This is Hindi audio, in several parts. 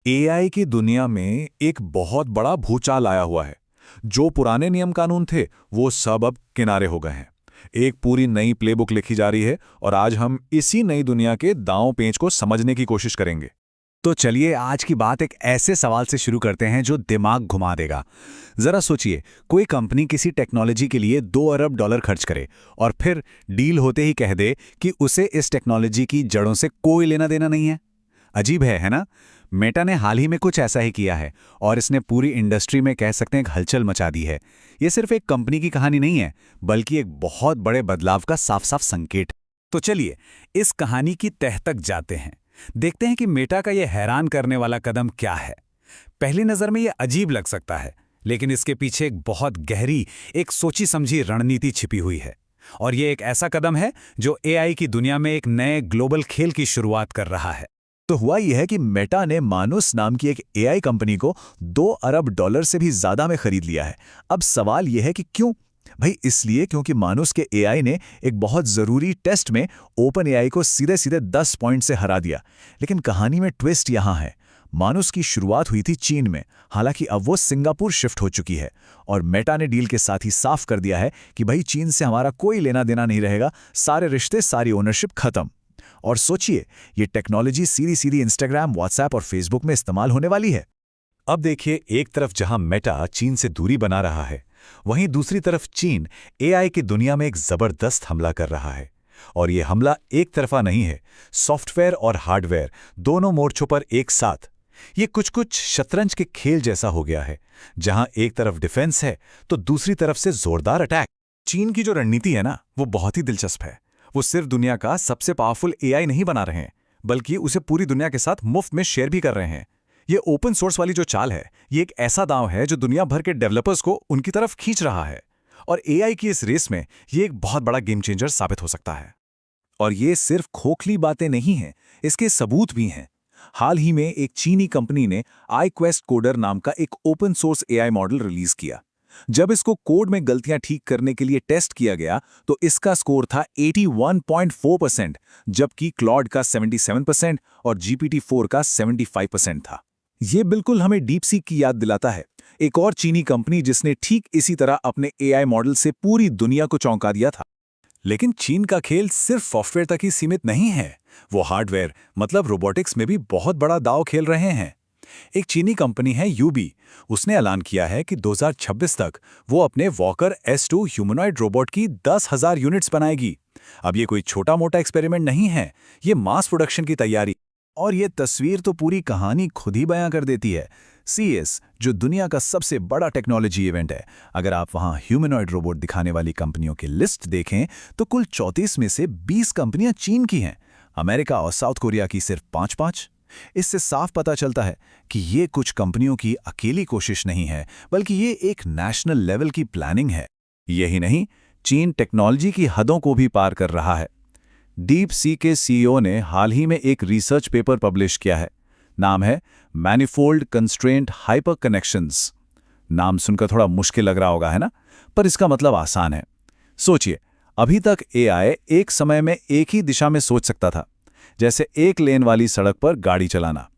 एआई की दुनिया में एक बहुत बड़ा भूचाल आया हुआ है। जो पुराने नियम कानून थे वो सब अब किनारे हो गए हैं। एक पूरी नई प्लेबुक लिखी जा रही है और आज हम इसी नई दुनिया के दांव पेंच को समझने की कोशिश करेंगे। तो चलिए आज की बात एक ऐसे सवाल से शुरू करते हैं जो दिमाग घुमा देगा। जरा सोचिए, कोई कंपनी किसी टेक्नोलॉजी के लिए $2 अरब खर्च करे और फिर डील होते ही कह दे कि उसे इस टेक्नोलॉजी की जड़ों से कोई लेना देना नहीं है। अजीब है ना? मेटा ने हाल ही में कुछ ऐसा ही किया है और इसने पूरी इंडस्ट्री में कह सकते हैं एक हलचल मचा दी है। ये सिर्फ एक कंपनी की कहानी नहीं है, बल्कि एक बहुत बड़े बदलाव का साफ साफ संकेत। तो चलिए इस कहानी की तह तक जाते हैं, देखते हैं कि मेटा का यह हैरान करने वाला कदम क्या है। पहली नजर में यह अजीब लग सकता है, लेकिन इसके पीछे एक बहुत गहरी, एक सोची समझी रणनीति छिपी हुई है। और यह एक ऐसा कदम है जो एआई की दुनिया में एक नए ग्लोबल खेल की शुरुआत कर रहा है। तो हुआ यह है कि मेटा ने मानुस नाम की एक एआई कंपनी को $2 अरब से भी ज्यादा में खरीद लिया है। अब सवाल यह है कि क्यों? भाई इसलिए क्योंकि मानुस के एआई ने एक बहुत जरूरी टेस्ट में ओपन एआई को सीधे सीधे 10 पॉइंट से हरा दिया। लेकिन कहानी में ट्विस्ट यहां है, मानुस की शुरुआत हुई थी चीन में, हालांकि अब वो सिंगापुर शिफ्ट हो चुकी है। और मेटा ने डील के साथ ही साफ कर दिया है कि भाई चीन से हमारा कोई लेना देना नहीं रहेगा, सारे रिश्ते, सारी ओनरशिप खत्म। और सोचिए, ये टेक्नोलॉजी सीधी सीधी इंस्टाग्राम, व्हाट्सएप और फेसबुक में इस्तेमाल होने वाली है। अब देखिए, एक तरफ जहां मेटा चीन से दूरी बना रहा है, वहीं दूसरी तरफ चीन एआई की दुनिया में एक जबरदस्त हमला कर रहा है। और यह हमला एक तरफा नहीं है, सॉफ्टवेयर और हार्डवेयर दोनों मोर्चों पर एक साथ। ये कुछ शतरंज के खेल जैसा हो गया है, जहां एक तरफ डिफेंस है तो दूसरी तरफ से जोरदार अटैक। चीन की जो रणनीति है ना, वो बहुत ही दिलचस्प है। वो सिर्फ दुनिया का सबसे पावरफुल एआई नहीं बना रहे हैं, बल्कि उसे पूरी दुनिया के साथ मुफ्त में शेयर भी कर रहे हैं। ये ओपन सोर्स वाली जो चाल है, ये एक ऐसा दांव है जो दुनिया भर के डेवलपर्स को उनकी तरफ खींच रहा है। और एआई की इस रेस में ये एक बहुत बड़ा गेम चेंजर साबित हो सकता है। और ये सिर्फ खोखली बातें नहीं हैं, इसके सबूत भी हैं। हाल ही में एक चीनी कंपनी ने iQuest कोडर नाम का एक open source AI model release किया। जब इसको कोड में गलतियां ठीक करने के लिए टेस्ट किया गया तो इसका स्कोर था 81.4%, जबकि क्लॉड का 77% और GPT-4 का 75% था। ये बिल्कुल हमें डीपसीक की याद दिलाता है, एक और चीनी कंपनी जिसने ठीक इसी तरह अपने एआई मॉडल से पूरी दुनिया को चौंका दिया था। लेकिन चीन का खेल सिर्फ सॉफ्टवेयर तक ही सीमित नहीं है, वो हार्डवेयर मतलब रोबोटिक्स में भी बहुत बड़ा दांव खेल रहे हैं। एक चीनी कंपनी है यूबी, उसने ऐलान किया है कि 2026 तक वो अपने वॉकर S2 ह्यूमनॉइड रोबोट की 10,000 यूनिट्स बनाएगी। अब ये कोई छोटा मोटा एक्सपेरिमेंट नहीं है, ये मास प्रोडक्शन की तैयारी। और ये तस्वीर तो पूरी कहानी खुद ही बयां कर देती है। CES, जो दुनिया का सबसे बड़ा टेक्नोलॉजी इवेंट है, अगर आप वहां ह्यूमनॉइड रोबोट दिखाने वाली कंपनियों की लिस्ट देखें तो कुल 34 में से 20 कंपनियां चीन की हैं। अमेरिका और साउथ कोरिया की सिर्फ 5-5। इससे साफ पता चलता है कि ये कुछ कंपनियों की अकेली कोशिश नहीं है, बल्कि ये एक नेशनल लेवल की प्लानिंग है। यही नहीं, चीन टेक्नोलॉजी की हदों को भी पार कर रहा है। डीप सी के CEO ने हाल ही में एक रिसर्च पेपर पब्लिश किया है। नाम है मैनिफोल्ड कंस्ट्रेंट हाइपर कनेक्शंस। नाम सुनकर थोड़ा मुश्किल लग रहा होगा, है ना? पर इसका मतलब आसान है। सोचिए, अभी तक एआई एक समय में एक ही दिशा में सोच सकता था, जैसे एक लेन वाली सड़क पर गाड़ी चलाना।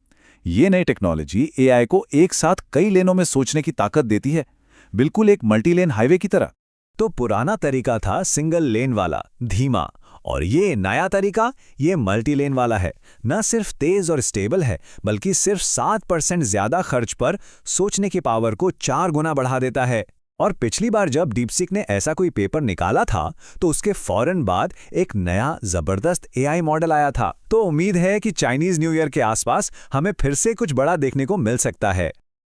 ये नई टेक्नोलॉजी एआई को एक साथ कई लेनों में सोचने की ताकत देती है, बिल्कुल एक मल्टी लेन हाईवे की तरह। तो पुराना तरीका था सिंगल लेन वाला, धीमा, और ये नया तरीका, ये मल्टी लेन वाला है। न सिर्फ तेज और स्टेबल है, बल्कि सिर्फ 7% ज्यादा खर्च पर सोचने की पावर को 4 गुना बढ़ा देता है। और पिछली बार जब डीपसीक ने ऐसा कोई पेपर निकाला था तो उसके फौरन बाद एक नया जबरदस्त एआई मॉडल आया था। तो उम्मीद है कि चाइनीज न्यू ईयर के आसपास हमें फिर से कुछ बड़ा देखने को मिल सकता है।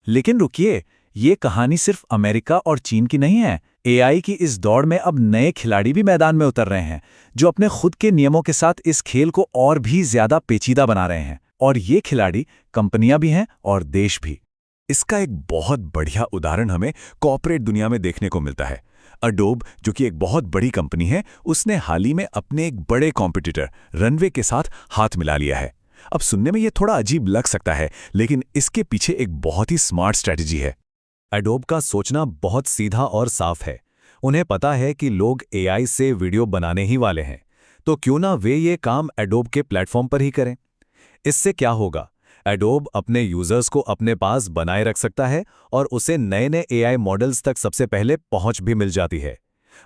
लेकिन रुकिए, ये कहानी सिर्फ अमेरिका और चीन की नहीं है। एआई की इस दौड़ में अब नए खिलाड़ी भी मैदान में उतर रहे हैं, जो अपने खुद के नियमों के साथ इस खेल को और भी ज्यादा पेचीदा बना रहे हैं। और ये खिलाड़ी कंपनियां भी हैं और देश भी। इसका एक बहुत बढ़िया उदाहरण हमें कॉर्पोरेट दुनिया में देखने को मिलता है। अडोब, जो कि एक बहुत बड़ी कंपनी है, उसने हाल ही में अपने एक बड़े कॉम्पिटिटर रनवे के साथ हाथ मिला लिया है। अब सुनने में ये थोड़ा अजीब लग सकता है, लेकिन इसके पीछे एक बहुत ही स्मार्ट स्ट्रैटेजी है। एडोब का सोचना बहुत सीधा और साफ है। उन्हें पता है कि लोग एआई से वीडियो बनाने ही वाले हैं, तो क्यों ना वे ये काम एडोब के प्लेटफॉर्म पर ही करें। इससे क्या होगा? एडोब अपने यूजर्स को अपने पास बनाए रख सकता है और उसे नए नए एआई मॉडल्स तक सबसे पहले पहुंच भी मिल जाती है।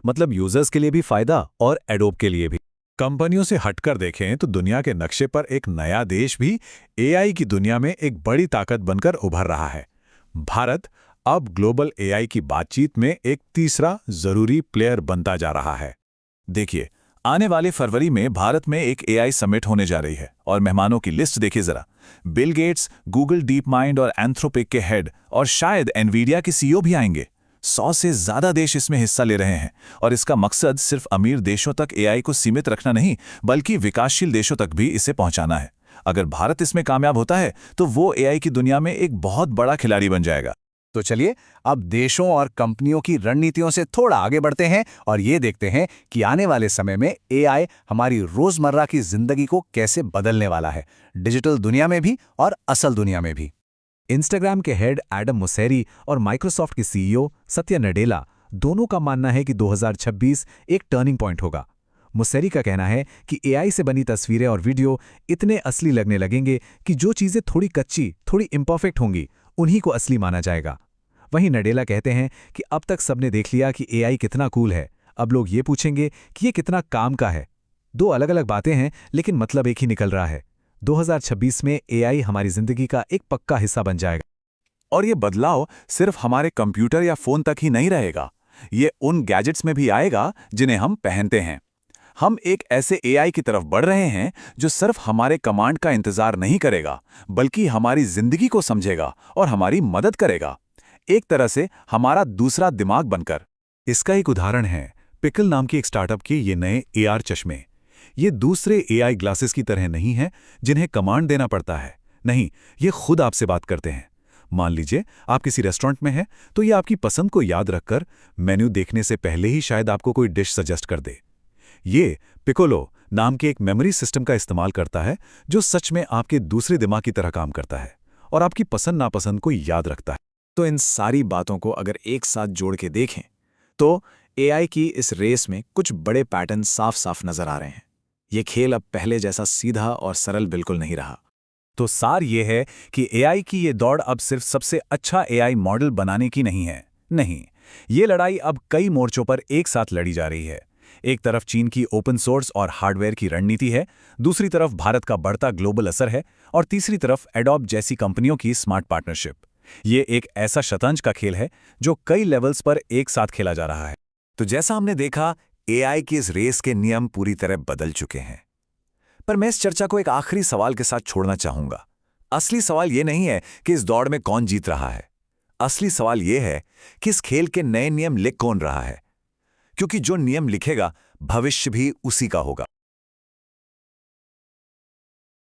मतलब यूजर्स के लिए भी फायदा और एडोब के लिए भी। कंपनियों से हटकर देखें तो दुनिया के नक्शे पर एक नया देश भी एआई की दुनिया में एक बड़ी ताकत बनकर उभर रहा है। भारत अब ग्लोबल एआई की बातचीत में एक तीसरा जरूरी प्लेयर बनता जा रहा है। देखिए, आने वाले फरवरी में भारत में एक एआई समिट होने जा रही है और मेहमानों की लिस्ट देखिए जरा। Bill Gates, Google deep mind और एंथ्रोपिक के हेड और शायद एनवीडिया के सीईओ भी आएंगे। 100 से ज्यादा देश इसमें हिस्सा ले रहे हैं और इसका मकसद सिर्फ अमीर देशों तक एआई को सीमित रखना नहीं, बल्कि विकासशील देशों तक भी इसे पहुंचाना है। अगर भारत इसमें कामयाब होता है तो वो एआई की दुनिया में एक बहुत बड़ा खिलाड़ी बन जाएगा। तो चलिए अब देशों और कंपनियों की रणनीतियों से थोड़ा आगे बढ़ते हैं और ये देखते हैं कि आने वाले समय में एआई हमारी रोजमर्रा की जिंदगी को कैसे बदलने वाला है, डिजिटल दुनिया में भी और असल दुनिया में भी। इंस्टाग्राम के हेड एडम मोसेरी और माइक्रोसॉफ्ट के सीईओ सत्या नडेला दोनों का मानना है कि 2026 एक टर्निंग पॉइंट होगा। मोसेरी का कहना है कि एआई से बनी तस्वीरें और वीडियो इतने असली लगने लगेंगे कि जो चीजें थोड़ी कच्ची, थोड़ी इम्परफेक्ट होंगी, उन्हीं को असली माना जाएगा। वहीं नडेला कहते हैं कि अब तक सबने देख लिया कि एआई कितना कूल है, अब लोग ये पूछेंगे कि ये कितना काम का है। दो अलग अलग बातें हैं लेकिन मतलब एक ही निकल रहा है। 2026 में एआई हमारी जिंदगी का एक पक्का हिस्सा बन जाएगा। और ये बदलाव सिर्फ हमारे कंप्यूटर या फोन तक ही नहीं रहेगा, ये उन गैजेट्स में भी आएगा जिन्हें हम पहनते हैं। हम एक ऐसे एआई की तरफ बढ़ रहे हैं जो सिर्फ हमारे कमांड का इंतजार नहीं करेगा, बल्कि हमारी जिंदगी को समझेगा और हमारी मदद करेगा, एक तरह से हमारा दूसरा दिमाग बनकर। इसका एक उदाहरण है पिकल नाम की एक स्टार्टअप के ये नए एआर चश्मे। ये दूसरे एआई ग्लासेस की तरह नहीं हैं जिन्हें कमांड देना पड़ता है। नहीं, ये खुद आपसे बात करते हैं। मान लीजिए आप किसी रेस्टोरेंट में हैं तो ये आपकी पसंद को याद रखकर मेन्यू देखने से पहले ही शायद आपको कोई डिश सजेस्ट कर दे। ये पिकोलो नाम के एक मेमोरी सिस्टम का इस्तेमाल करता है जो सच में आपके दूसरे दिमाग की तरह काम करता है और आपकी पसंद नापसंद को याद रखता है। तो इन सारी बातों को अगर एक साथ जोड़ के देखें तो एआई की इस रेस में कुछ बड़े पैटर्न साफ साफ नजर आ रहे हैं। ये खेल अब पहले जैसा सीधा और सरल बिल्कुल नहीं रहा। तो सार ये है कि एआई की ये दौड़ अब सिर्फ सबसे अच्छा एआई मॉडल बनाने की नहीं है। नहीं, ये लड़ाई अब कई मोर्चों पर एक साथ लड़ी जा रही है। एक तरफ चीन की ओपन सोर्स और हार्डवेयर की रणनीति है, दूसरी तरफ भारत का बढ़ता ग्लोबल असर है और तीसरी तरफ एडोब जैसी कंपनियों की स्मार्ट पार्टनरशिप। ये एक ऐसा शतरंज का खेल है जो कई लेवल्स पर एक साथ खेला जा रहा है। तो जैसा हमने देखा, एआई की इस रेस के नियम पूरी तरह बदल चुके हैं। पर मैं इस चर्चा को एक आखिरी सवाल के साथ छोड़ना चाहूंगा। असली सवाल ये नहीं है कि इस दौड़ में कौन जीत रहा है। असली सवाल ये है कि इस खेल के नए नियम लिख कौन रहा है, क्योंकि जो नियम लिखेगा भविष्य भी उसी का होगा।